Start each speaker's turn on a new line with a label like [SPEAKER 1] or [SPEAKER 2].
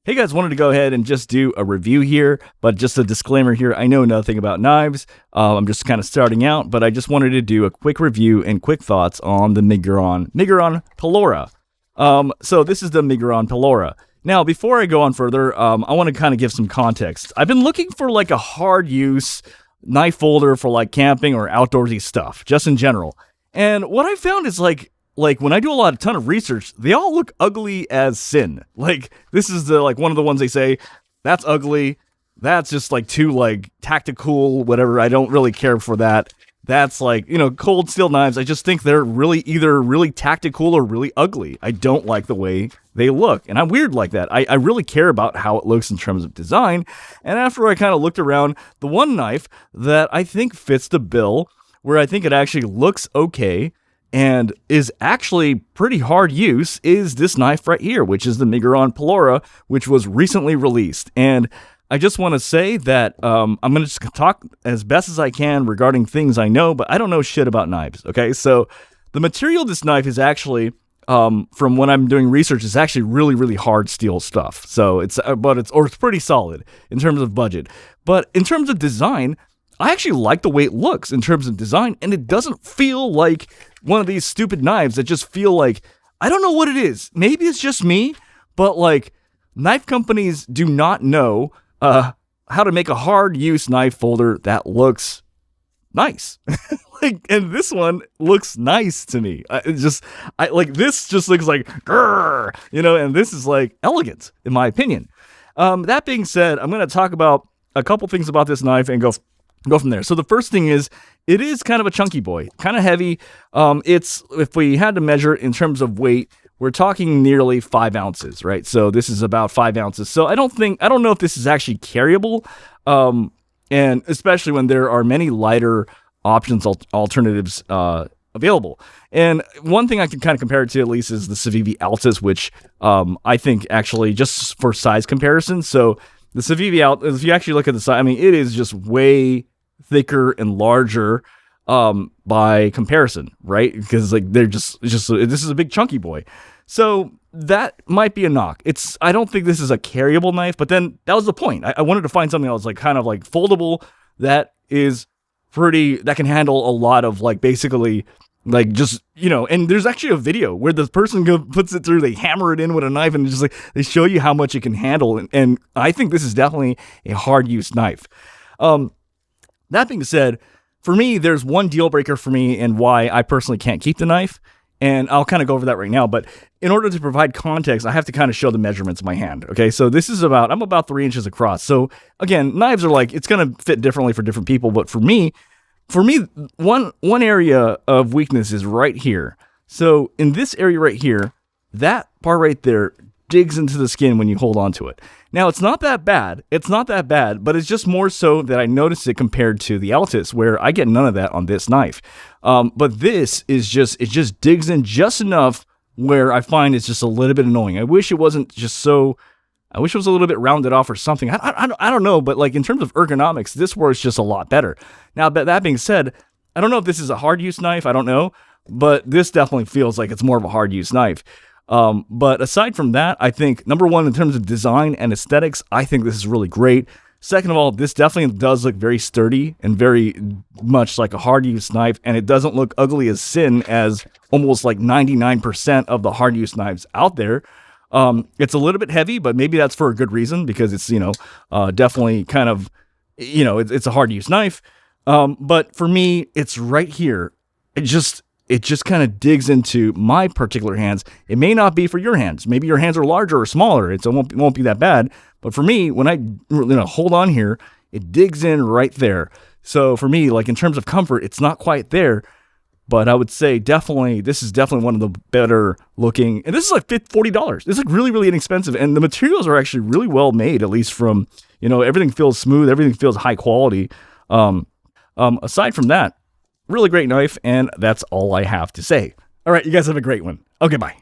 [SPEAKER 1] Hey guys, wanted to go ahead and just do a review here, but just a disclaimer here, I know nothing about knives. I'm just kind of starting out, but I just wanted to do a quick review and quick thoughts on the Miguron Pelora. So this is the Miguron Pelora. Now, before I go on further, I want to kind of give some context. I've been looking for like a hard use knife folder for like camping or outdoorsy stuff, just in general. And what I found is like when I do a ton of research, they all look ugly as sin. Like this is one of the ones they say that's ugly. That's just like too like tacticool, whatever. I don't really care for that. That's like, cold steel knives. I just think they're really either really tactical or really ugly. I don't like the way they look. And I'm weird like that. I really care about how it looks in terms of design. And after I kind of looked around, the one knife that I think fits the bill, where I think it actually looks okay and is actually pretty hard use, is this knife right here, which is the Miguron Pelora, which was recently released. And I just want to say that I'm going to just talk as best as I can regarding things I know, but I don't know shit about knives, okay? So the material of this knife is actually, from when I'm doing research, is actually really, really hard steel stuff. So it's pretty solid in terms of budget. But in terms of design, I actually like the way it looks in terms of design, and it doesn't feel like one of these stupid knives that just feel like, I don't know what it is. Maybe it's just me, but like knife companies do not know how to make a hard use knife folder that looks nice. And this one looks nice to me. This just looks like, grrr, and this is like elegant in my opinion. That being said, I'm going to talk about a couple things about this knife and go from there. So the first thing is, it is kind of a chunky boy, kind of heavy. If we had to measure it in terms of weight, we're talking nearly 5 ounces, right? So this is about 5 ounces. So I don't know if this is actually carryable, and especially when there are many lighter options, alternatives available. And one thing I can kind of compare it to at least is the Civivi Altus, which I think actually just for size comparison. So the Civivi Altus, if you actually look at the size, it is just way thicker and larger by comparison, right? Because like they're just this is a big chunky boy. So that might be a knock. I don't think this is a carryable knife, but then that was the point. I wanted to find something that was like kind of like foldable, that can handle a lot of like basically like just, and there's actually a video where the person puts it through, they hammer it in with a knife, and just like they show you how much it can handle. And I think this is definitely a hard use knife. That being said, for me, there's one deal breaker for me and why I personally can't keep the knife. And I'll kind of go over that right now. But in order to provide context, I have to kind of show the measurements of my hand. Okay, so I'm about 3 inches across. So again, knives are like, it's going to fit differently for different people. But for me, one area of weakness is right here. So in this area right here, that part right there digs into the skin when you hold on to it. Now, it's not that bad, but it's just more so that I notice it compared to the Altus, where I get none of that on this knife. But this is it just digs in just enough where I find it's just a little bit annoying. I wish it wasn't just so, I wish it was a little bit rounded off or something. I don't know, but like in terms of ergonomics, this works just a lot better. Now, but that being said, I don't know if this is a hard use knife, I don't know, but this definitely feels like it's more of a hard use knife. But aside from that, I think number one, in terms of design and aesthetics, I think this is really great. Second of all, this definitely does look very sturdy and very much like a hard use knife, and it doesn't look ugly as sin as almost like 99% of the hard use knives out there. It's a little bit heavy, but maybe that's for a good reason, because it's, definitely kind of, it's a hard use knife. But for me, it's right here. It just kind of digs into my particular hands. It may not be for your hands. Maybe your hands are larger or smaller. It won't be that bad. But for me, when I hold on here, it digs in right there. So for me, like in terms of comfort, it's not quite there. But I would say this is definitely one of the better looking. And this is like $40. It's like really, really inexpensive. And the materials are actually really well made, at least from, everything feels smooth. Everything feels high quality. Aside from that, really great knife, and that's all I have to say. All right, you guys have a great one. Okay, bye.